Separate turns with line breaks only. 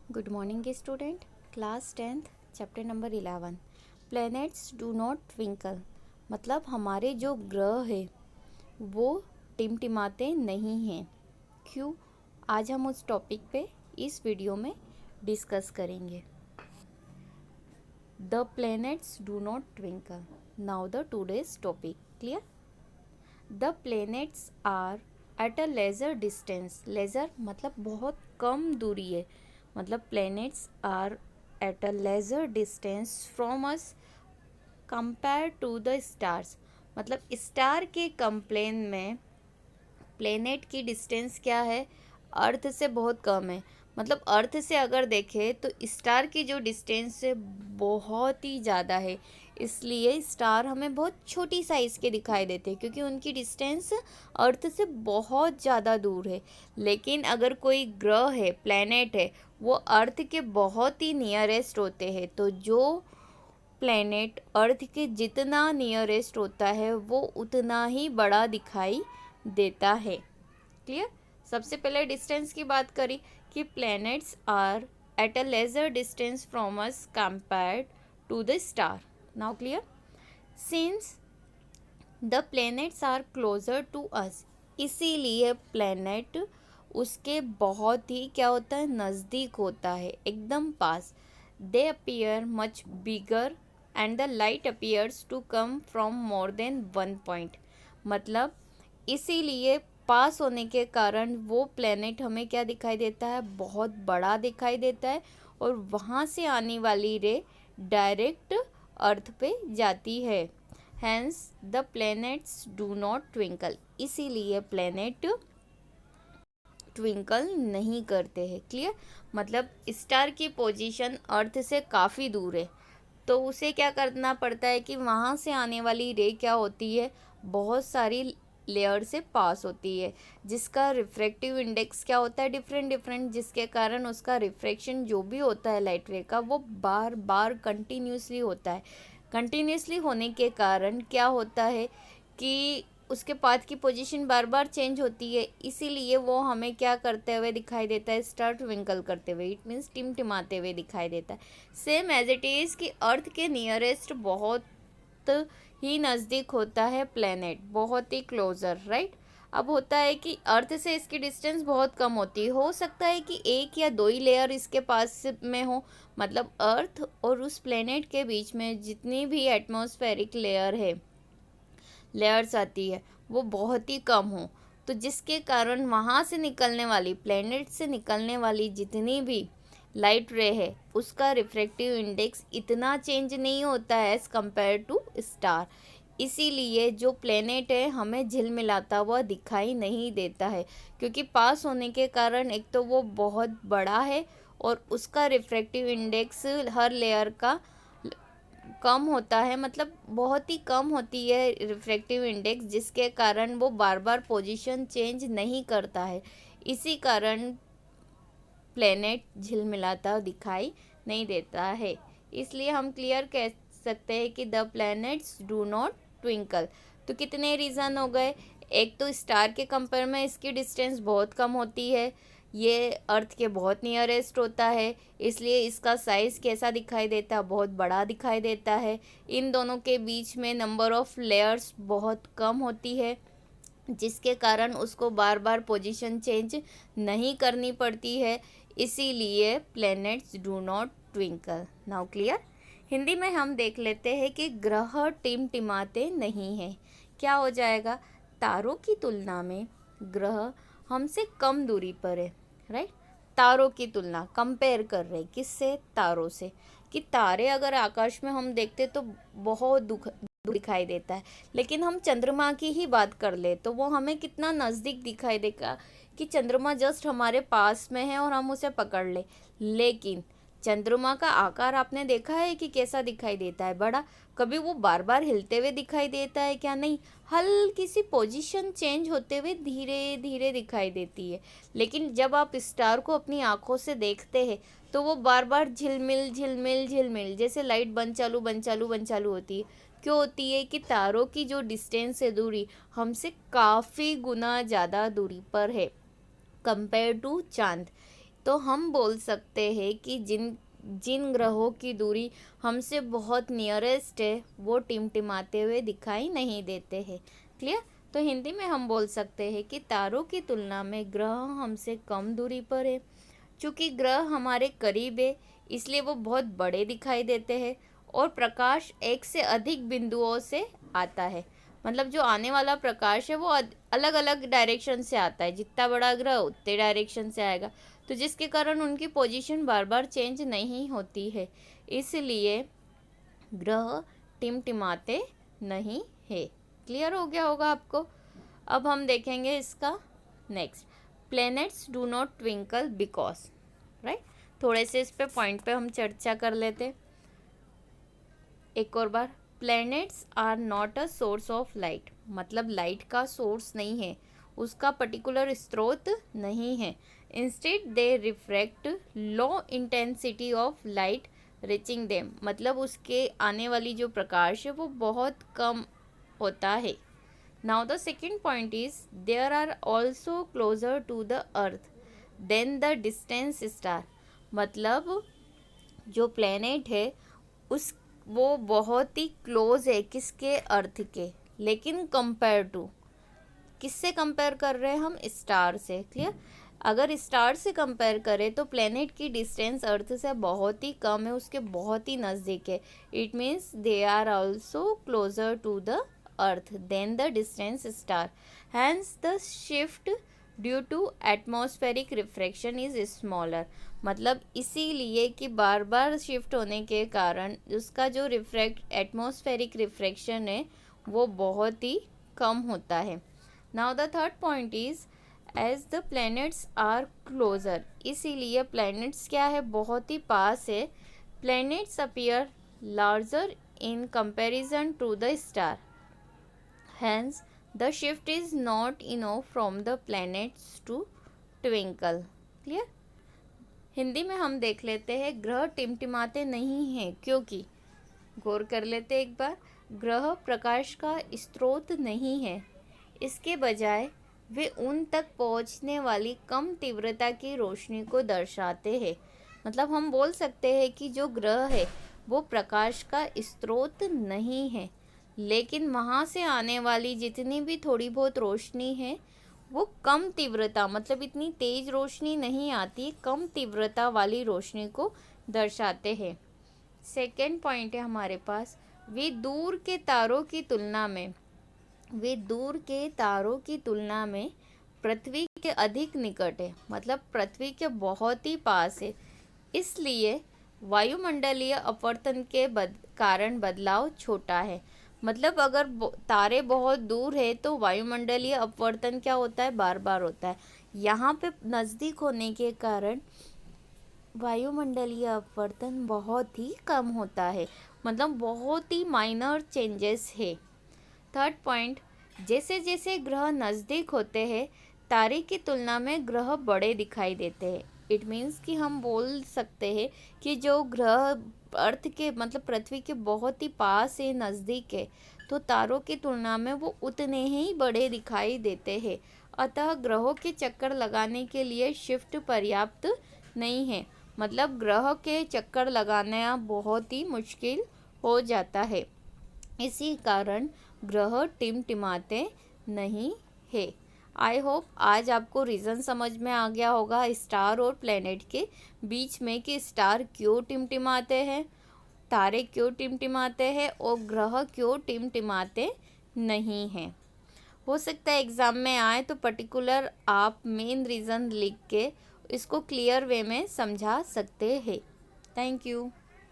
Good morning student. Class 10th chapter number 11 planets do not twinkle. मतलब हमारे जो ग्रह है वो टिमटिमाते नहीं हैं। क्यों? आज हम उस टॉपिक पे इस वीडियो में डिस्कस करेंगे। The planets do not twinkle. Now the today's topic clear. The planets are at a lesser distance. Lesser मतलब बहुत कम दूरी है। मतलब planets are at a lesser distance from us compare to the stars. मतलब star के कंप्लेन में प्लेनेट की डिस्टेंस क्या है, अर्थ से बहुत कम है। मतलब अर्थ से अगर देखें तो स्टार की जो डिस्टेंस है बहुत ही ज़्यादा है। इसलिए स्टार हमें बहुत छोटी साइज़ के दिखाई देते हैं क्योंकि उनकी डिस्टेंस अर्थ से बहुत ज़्यादा दूर है। लेकिन अगर कोई ग्रह है, प्लेनेट है, वो अर्थ के बहुत ही नियरेस्ट होते हैं। तो जो प्लेनेट अर्थ के जितना नियरेस्ट होता है वो उतना ही बड़ा दिखाई देता है। क्लियर। सबसे पहले डिस्टेंस की बात करी कि planets are at a lesser distance from us compared to the star. Now clear. Since the planets are closer to us, इसीलिए प्लैनेट उसके बहुत ही क्या होता है, नज़दीक होता है, एकदम पास। They appear much bigger and the light appears to come from more than one point. मतलब इसीलिए पास होने के कारण वो प्लेनेट हमें क्या दिखाई देता है, बहुत बड़ा दिखाई देता है। और वहाँ से आने वाली रे डायरेक्ट अर्थ पे जाती है। Hence the planets do not twinkle. इसीलिए प्लैनेट ट्विंकल नहीं करते हैं। क्लियर। मतलब स्टार की पोजीशन अर्थ से काफ़ी दूर है तो उसे क्या करना पड़ता है कि वहाँ से आने वाली रे क्या होती है, बहुत सारी लेयर से पास होती है, जिसका रिफ्रैक्टिव इंडेक्स क्या होता है, डिफरेंट डिफरेंट, जिसके कारण उसका रिफ्रैक्शन जो भी होता है लाइट रे का वो बार बार कंटिन्यूसली होता है। कंटिन्यूसली होने के कारण क्या होता है कि उसके पाथ की पोजीशन बार बार चेंज होती है। इसीलिए वो हमें क्या करते हुए दिखाई देता है, स्टार ट्विंकल करते हुए, इट मीन्स टिमटिमाते हुए दिखाई देता है। सेम एज इट इज़ कि अर्थ के नियरेस्ट बहुत ही नज़दीक होता है प्लेनेट, बहुत ही क्लोज़र, राइट। अब होता है कि अर्थ से इसकी डिस्टेंस बहुत कम होती है। हो सकता है कि एक या दो ही लेयर इसके पास में हो। मतलब अर्थ और उस प्लेनेट के बीच में जितनी भी एटमॉस्फेरिक लेयर है, लेयर्स आती है, वो बहुत ही कम हो। तो जिसके कारण वहाँ से निकलने वाली, प्लेनेट से निकलने वाली जितनी भी लाइट रे है उसका रिफ्रैक्टिव इंडेक्स इतना चेंज नहीं होता है एज़ कम्पेयर टू स्टार। इसीलिए जो प्लेनेट है हमें झिलमिलाता हुआ दिखाई नहीं देता है, क्योंकि पास होने के कारण एक तो वो बहुत बड़ा है और उसका रिफ्रैक्टिव इंडेक्स हर लेयर का कम होता है। मतलब बहुत ही कम होती है रिफ्रैक्टिव इंडेक्स, जिसके कारण वो बार बार पोजीशन चेंज नहीं करता है। इसी कारण प्लेनेट झिलमिलाता दिखाई नहीं देता है। इसलिए हम क्लियर कह सकते हैं कि the planets do not twinkle. तो कितने रीज़न हो गए। एक तो स्टार के कंपेयर में इसकी डिस्टेंस बहुत कम होती है, ये अर्थ के बहुत नियरेस्ट होता है, इसलिए इसका साइज़ कैसा दिखाई देता है, बहुत बड़ा दिखाई देता है। इन दोनों के बीच में नंबर ऑफ़ लेयर्स बहुत कम होती है, जिसके कारण उसको बार बार पोजीशन चेंज नहीं करनी पड़ती है। इसीलिए planets do not twinkle. Now clear. Hindi में हम देख लेते हैं कि ग्रह टिमटिमाते नहीं हैं। क्या हो जाएगा, तारों की तुलना में ग्रह हमसे कम दूरी पर है, राइट। तारों की तुलना कंपेयर कर रहे किससे, तारों से। कि तारे अगर आकाश में हम देखते तो बहुत दूर दिखाई देता है, लेकिन हम चंद्रमा की ही बात कर ले तो वो हमें कितना नज़दीक दिखाई देगा कि चंद्रमा जस्ट हमारे पास में है और हम उसे पकड़ ले। लेकिन चंद्रमा का आकार आपने देखा है कि कैसा दिखाई देता है, बड़ा। कभी वो बार बार हिलते हुए दिखाई देता है क्या, नहीं, हल्की सी पोजीशन चेंज होते हुए धीरे धीरे दिखाई देती है। लेकिन जब आप स्टार को अपनी आंखों से देखते हैं तो वो बार बार झिलमिल झिलमिल झिलमिल, जैसे लाइट बंद चालू बंद चालू बंद चालू होती है। क्यों होती है कि तारों की जो डिस्टेंस है, दूरी, हमसे काफ़ी गुना ज़्यादा दूरी पर है कंपेयर टू चांद। तो हम बोल सकते हैं कि जिन जिन ग्रहों की दूरी हमसे बहुत नियरेस्ट है वो टिमटिमाते हुए दिखाई नहीं देते हैं। क्लियर? तो हिंदी में हम बोल सकते हैं कि तारों की तुलना में ग्रह हमसे कम दूरी पर है। चूँकि ग्रह हमारे करीब है इसलिए वो बहुत बड़े दिखाई देते हैं और प्रकाश एक से अधिक बिंदुओं से आता है। मतलब जो आने वाला प्रकाश है वो अलग अलग डायरेक्शन से आता है, जितना बड़ा ग्रह उतने डायरेक्शन से आएगा, तो जिसके कारण उनकी पोजीशन बार बार चेंज नहीं होती है, इसलिए ग्रह टिमटिमाते नहीं है। क्लियर हो गया होगा आपको? अब हम देखेंगे इसका next, planets do not twinkle because, right. थोड़े से इस पे पॉइंट पे हम चर्चा कर लेते एक और बार। Planets are not a source of light, मतलब लाइट का सोर्स नहीं है, उसका पर्टिकुलर स्रोत नहीं है। Instead they refract low intensity of light reaching them, मतलब उसके आने वाली जो प्रकाश है वो बहुत कम होता है। Now the second point is there are also closer to the earth than the distance star, मतलब जो प्लेनेट है उस वो बहुत ही क्लोज है किसके, अर्थ के, लेकिन कंपेयर टू किससे कंपेयर कर रहे हैं हम, स्टार से। क्लियर? अगर स्टार से कंपेयर करें तो प्लेनेट की डिस्टेंस अर्थ से बहुत ही कम है, उसके बहुत ही नज़दीक है। It means they are also closer to the earth than the distance star, hence the shift due to atmospheric refraction is smaller, मतलब इसीलिए कि बार बार शिफ्ट होने के कारण उसका जो एटमॉस्फेरिक रिफ्रैक्शन है वो बहुत ही कम होता है। Now the third point is as the planets are closer, इसीलिए प्लैनेट्स क्या है, बहुत ही पास है। Planets appear larger in comparison to the star, hence the shift is not enough from the planets to twinkle. Clear? Hindi में हम देख लेते हैं, ग्रह टिमटिमाते नहीं हैं क्योंकि, गौर कर लेते एक बार, ग्रह प्रकाश का स्रोत नहीं है, इसके बजाय वे उन तक पहुंचने वाली कम तीव्रता की रोशनी को दर्शाते हैं। मतलब हम बोल सकते हैं कि जो ग्रह है वो प्रकाश का स्रोत नहीं है, लेकिन वहाँ से आने वाली जितनी भी थोड़ी बहुत रोशनी है वो कम तीव्रता, मतलब इतनी तेज रोशनी नहीं आती, कम तीव्रता वाली रोशनी को दर्शाते हैं। सेकेंड पॉइंट है हमारे पास, वे दूर के तारों की तुलना में पृथ्वी के अधिक निकट है, मतलब पृथ्वी के बहुत ही पास है, इसलिए वायुमंडलीय अपवर्तन के कारण बदलाव छोटा है। मतलब अगर तारे बहुत दूर है तो वायुमंडलीय अपवर्तन क्या होता है, बार बार होता है। यहाँ पे नज़दीक होने के कारण वायुमंडलीय अपवर्तन बहुत ही कम होता है, मतलब बहुत ही माइनर चेंजेस है। थर्ड पॉइंट, जैसे जैसे ग्रह नज़दीक होते हैं तारे की तुलना में ग्रह बड़े दिखाई देते हैं। इट मीन्स कि हम बोल सकते हैं कि जो ग्रह अर्थ के, मतलब पृथ्वी के बहुत ही पास है, नज़दीक है, तो तारों की तुलना में वो उतने ही बड़े दिखाई देते हैं। अतः ग्रहों के चक्कर लगाने के लिए शिफ्ट पर्याप्त नहीं है, मतलब ग्रह के चक्कर लगाना बहुत ही मुश्किल हो जाता है, इसी कारण ग्रह टिमटिमाते नहीं है। आई होप आज आपको रीज़न समझ में आ गया होगा स्टार और प्लेनेट के बीच में, कि स्टार क्यों टिमटिमाते हैं, तारे क्यों टिमटिमाते हैं और ग्रह क्यों टिमटिमाते नहीं हैं। हो सकता है एग्ज़ाम में आए तो पर्टिकुलर आप मेन रीज़न लिख के इसको क्लियर वे में समझा सकते हैं। Thank you.